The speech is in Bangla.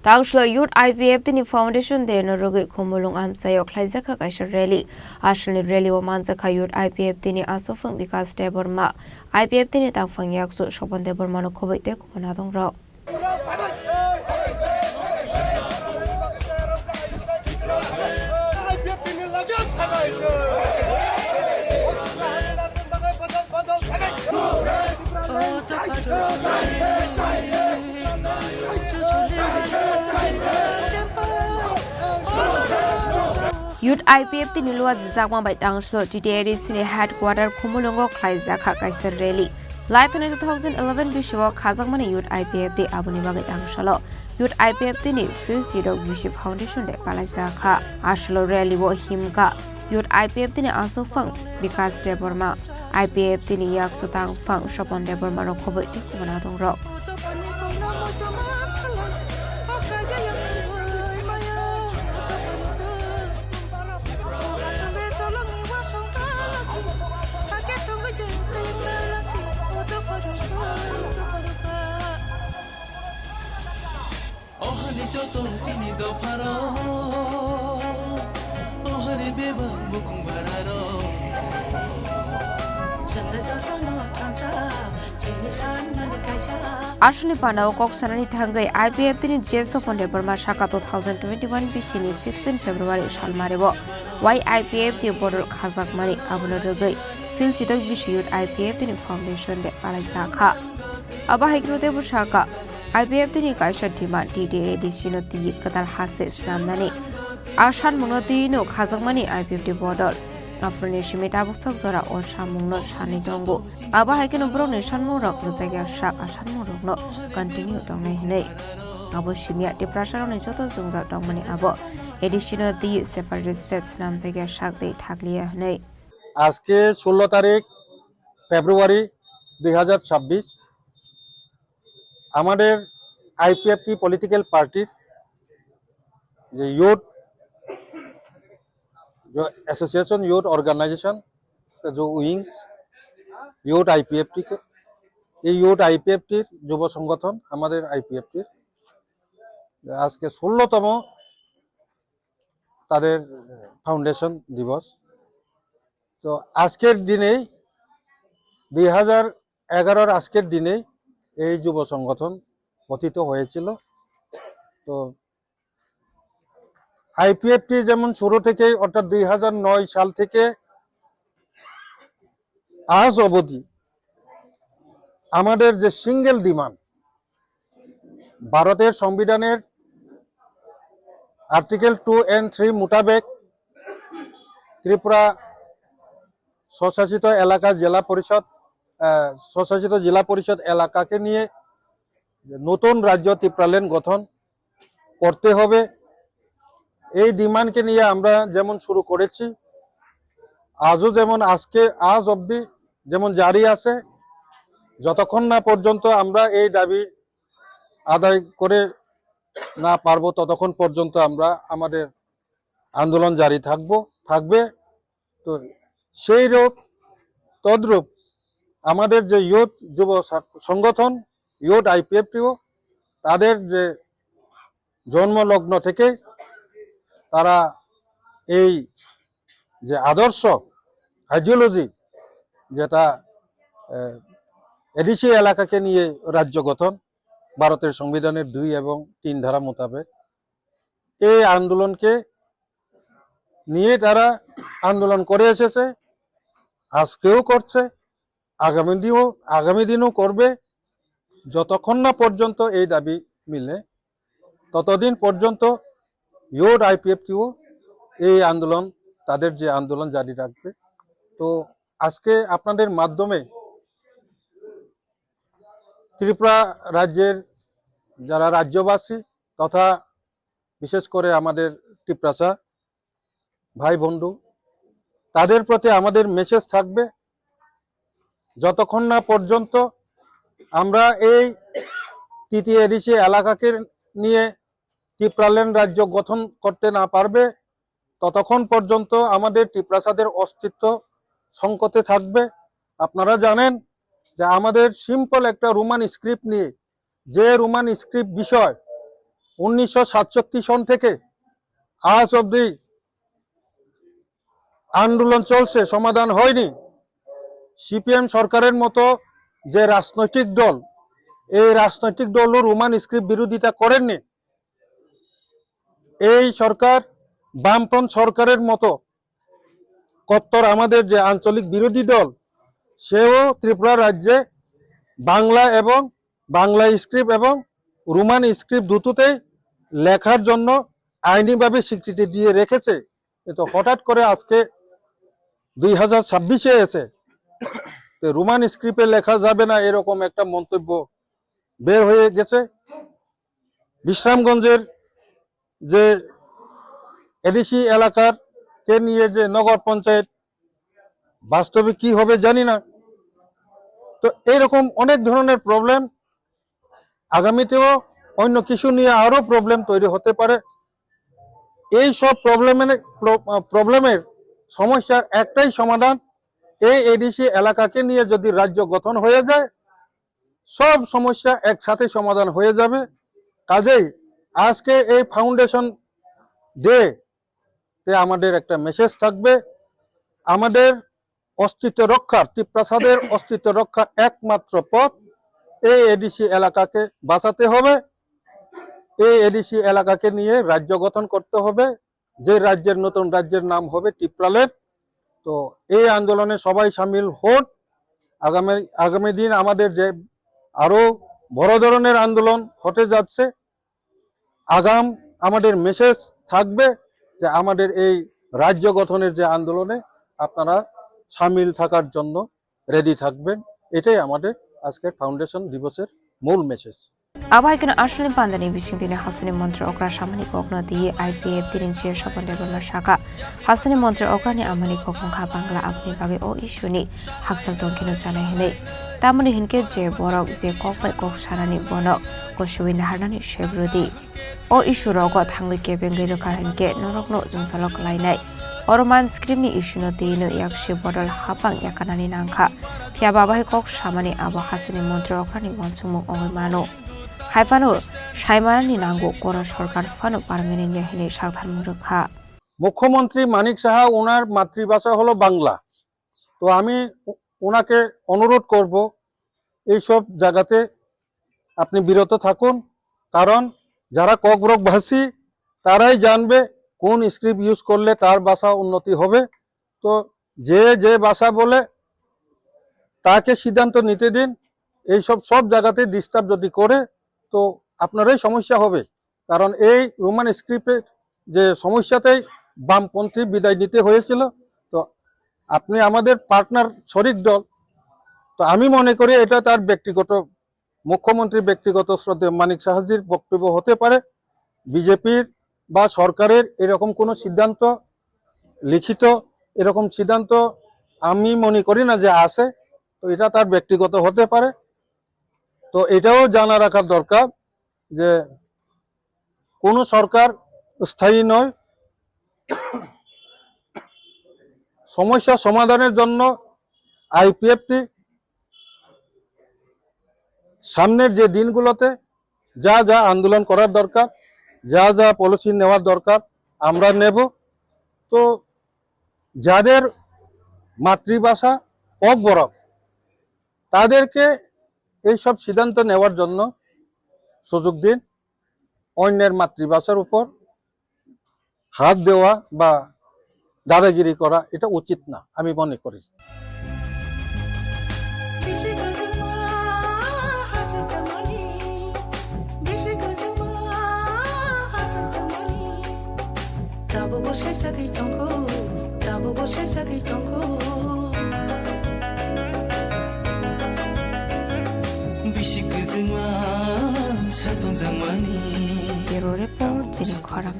Taushlo Youth IPF Tini Foundation de Norogi Komulung Amsayo Klaizaka Kaisha Rally. Ashli Rally wa Manzaka Youth IPF Tini Asofang Bikas de Burma. IPF Tini Tangfang Yaksu Shopan de Burma no Kobe de Kumanadong Rock. Youth IPF Tini Lua Zizakwan by Tangshlo GTA City Headquarter Kumulongo Klaizaka Kaisar Rally. Lighten in 2011 Bishop Kazakmani Youth IPF de Abunibaga Tangshalo. Youth IPF Tini Phil Chido Bishop Foundation de Palazaka. Ashlo Rally wo Himka. Youth IPF Tini Asofang Bikas de Burma. IPF Tini Yak Sutang Fang Shopon de Burma no Kobe de Kumanadong Rock. Ashni Panao Koksanani Tangai IPF Tini Jeso Ponde Burma Shaka 2021 Bishini 16 February Shalmarebo. Why IPF the border Kazakh money Abunadogai. Phil Chitok Bishi Youth IPF Tini Foundation de Palazaka. Aba Hikrote Bushaka. IPF Tini Kaisha Tima DDA Dishino Ti Katal Hase Slamnani. Ashan Munotino Kazakmani IPF the border. Afronishimi Tabuk Zora or Shamungno Shani Dongo. Aba Hakin Brone Shanmurok Luzaga Shak Ashanmurokno continue Domine. Abo Shimia depression on Joto Zunza Domini Abo. Additional the separate states Namzaga Shak de Taglia Nay. Aske 16 তারিখ ফেব্রুয়ারি 2026 আমাদের আইপিএফটি পলিটিক্যাল পার্টির যে ইউথ जो एसोसिएशन यूथ ऑर्गेनाइजेशन का जो विंग्स यूथ आईपीएफटी के ये यूथ आईपीएफटी যুব সংগঠন আমাদের আইপিএফটি আজকে 16তম তাদের ফাউন্ডেশন দিবস তো আজকের দিনেই 2011 আজকের দিনেই এই যুব সংগঠন গঠিত হয়েছিল তো আইপিএফটি যেমন শুরু থেকে অর্থাৎ 2009 সাল থেকে আজ অবধি আমাদের যে সিঙ্গেল ডিমান্ড ভারতের সংবিধানের আর্টিকেল 2 and 3 মোতাবেক ত্রিপুরা স্বশাসিত এলাকা জেলা পরিষদ স্বশাসিত জেলা পরিষদ এলাকাকে নিয়ে নতুন রাজ্য ত্রিপুরাল্যান্ড গঠন করতে হবে এই ডিমান্ডকে নিয়ে আমরা যেমন শুরু করেছি আজও যেমন আজ অবধি যেমন জারি আছে যতক্ষণ না পর্যন্ত আমরা এই দাবি আদায় করে না পারবো ততক্ষণ পর্যন্ত আমরা আমাদের আন্দোলন জারি থাকবে তো সেই রূপ তদ্রূপ আমাদের যে ইউথ যুব সংগঠন ইউথ আইপিএফটিও তাদের যে জন্মলগ্ন থেকে তারা এই যে আদর্শ আইডিওলজি যেটা এডিসি এলাকাকে নিয়ে রাজ্য গঠন ভারতের সংবিধানের 2 এবং 3 ধারা মোতাবেক এই আন্দোলনকে নিয়ে তারা আন্দোলন করে এসেছে আজকেও করছে আগামী দিনও করবে যতক্ষণ না পর্যন্ত এই দাবি মিলে ততদিন পর্যন্ত ইউথ আইপিএফটিও এই আন্দোলন তাদের যে আন্দোলন জারি রাখবে তো আজকে আপনাদের মাধ্যমে ত্রিপুরা রাজ্যের যারা রাজ্যবাসী তথা বিশেষ করে আমাদের ত্রিপ্রাসা ভাই বন্ধু তাদের প্রতি আমাদের মেসেজ থাকবে যতক্ষণ না পর্যন্ত আমরা এই তৃতীয় এডিসি এলাকাকে নিয়ে ত্রিপুরাল্যান্ড রাজ্য গঠন করতে না পারবে ততক্ষণ পর্যন্ত আমাদের ত্রিপ্রাসাদের অস্তিত্ব সংকটে থাকবে আপনারা জানেন যে আমাদের সিম্পল একটা রোমান স্ক্রিপ্ট নিয়ে যে রোমান স্ক্রিপ্ট বিষয় 1967 সন থেকে আজ অবধি আন্দোলন চলছে, সমাধান হয়নি। সিপিএম সরকারের মতো যে রাজনৈতিক দল, এই রাজনৈতিক দলও রোমান স্ক্রিপ্ট বিরোধিতা করেননি। এই সরকার বামপন্থী সরকারের মতো কট্টর আমাদের যে আঞ্চলিক বিরোধী দল, সেও ত্রিপুরা রাজ্যে বাংলা এবং বাংলা স্ক্রিপ্ট এবং রোমান স্ক্রিপ্ট দুটোতেই লেখার জন্য আইনিভাবে স্বীকৃতি দিয়ে রেখেছে। কিন্তু হঠাৎ করে আজকে 2026-এ এসে রোমান স্ক্রিপ্টে লেখা যাবে না এরকম একটা মন্তব্য বের হয়ে গেছে। বিশ্রামগঞ্জের যে এডিসি এলাকার কে নিয়ে যে নগর পঞ্চায়েত, বাস্তবে কি হবে জানি না। তো এইরকম অনেক ধরনের প্রবলেম, আগামীতেও অন্য কিছু নিয়ে আরো প্রবলেম তৈরি হতে পারে। এই সব প্রবলেমের সমস্যার একটাই সমাধান, এই এডিসি এলাকাকে নিয়ে যদি রাজ্য গঠন হয়ে যায়, সব সমস্যা একসাথে সমাধান হয়ে যাবে। কাজেই আজকে এই ফাউন্ডেশন ডে তে আমাদের একটা মেসেজ থাকবে, আমাদের অস্তিত্ব রক্ষার, ত্রিপ্রাসাদের অস্তিত্ব রক্ষার একমাত্র পথ এই এডিসি এলাকাকে বাঁচাতে হবে। এই এডিসি এলাকাকে নিয়ে রাজ্য গঠন করতে হবে, যে রাজ্যের নতুন রাজ্যের নাম হবে টিপ্রালেট। তো এই আন্দোলনে সবাই সামিল হন। আগামী দিন আমাদের যে আরো বড় ধরনের আন্দোলন হতে যাচ্ছে, আমাদের মেসেজ থাকবে যে আমাদের এই রাজ্য গঠনের যে আন্দোলনে আপনারা সামিল থাকার জন্য রেডি থাকবেন। এটাই আমাদের আজকের ফাউন্ডেশন দিবসের মূল message. Abaikan Ashley Pandani Bishing Dina Hasani Montre Okra Shamani Kokno di IPF Dirin Chia Shopon Level Shaka Hasani Montre Okrani Amani Kokongha Bangla Apni Bagi O Ishuni Haksal Donkino Chana Hene Tamani Hinke Je Borok Ze Kokpai Kok Sharani Bono Koshuin Harnani Shebrudi O Ishuro got Hangi Kebengiro Karenke Norokno Zumsalok Lainai Oroman Skrimi Ishuno Dino Yakshi Bodol Hapang Yakanani Nanka Piababai Kok Shamani Abo Hasani Montre Okrani Monsumu Omano হাইফানোর সাইমারানি নাঙ্গো করা সরকার ফানো পারমানেন্ট হেনে সাধারণ রক্ষা। মুখ্যমন্ত্রী মানিক সাহা, ওনার মাতৃভাষা হলো বাংলা। তো আমি ওনাকে অনুরোধ করব এইসব জায়গাতে আপনি বিরত থাকুন, কারণ যারা ককবরক ভাষী তারাই জানবে কোন স্ক্রিপ্ট ইউজ করলে তার ভাষা উন্নতি হবে। তো যে ভাষা বলে তাকে সিদ্ধান্ত নিতে দিন। এইসব সব জায়গাতে ডিস্টার্ব যদি করে তো আপনারই সমস্যা হবে, কারণ এই রোমান স্ক্রিপ্টের যে সমস্যাতেই বামপন্থী বিদায় নিতে হয়েছিল। তো আপনি আমাদের পার্টনার শরিক দল, তো আমি মনে করি এটা তার ব্যক্তিগত, মুখ্যমন্ত্রীর ব্যক্তিগত শ্রদ্ধেয় মানিক সাহাজির বক্তব্য হতে পারে। বিজেপির বা সরকারের এরকম কোনো সিদ্ধান্ত, লিখিত এরকম সিদ্ধান্ত আমি মনে করি না যে আছে। তো এটা তার ব্যক্তিগত হতে পারে। তো এটাও জানা রাখার দরকার যে কোনো সরকার স্থায়ী নয়। সমস্যা সমাধানের জন্য আইপিএফটি সামনের যে দিনগুলোতে যা যা আন্দোলন করার দরকার, যা যা পলিসি নেওয়ার দরকার আমরা নেব। তো যাদের মাতৃভাষা ককবরক তাদেরকে এইসব সিদ্ধান্ত নেওয়ার জন্য সুযোগ দিন। অন্যের মাতৃভাষার উপর হাত দেওয়া বা দাদাগিরি করা এটা উচিত না আমি মনে করি। Bureau Report, Jini Khoram.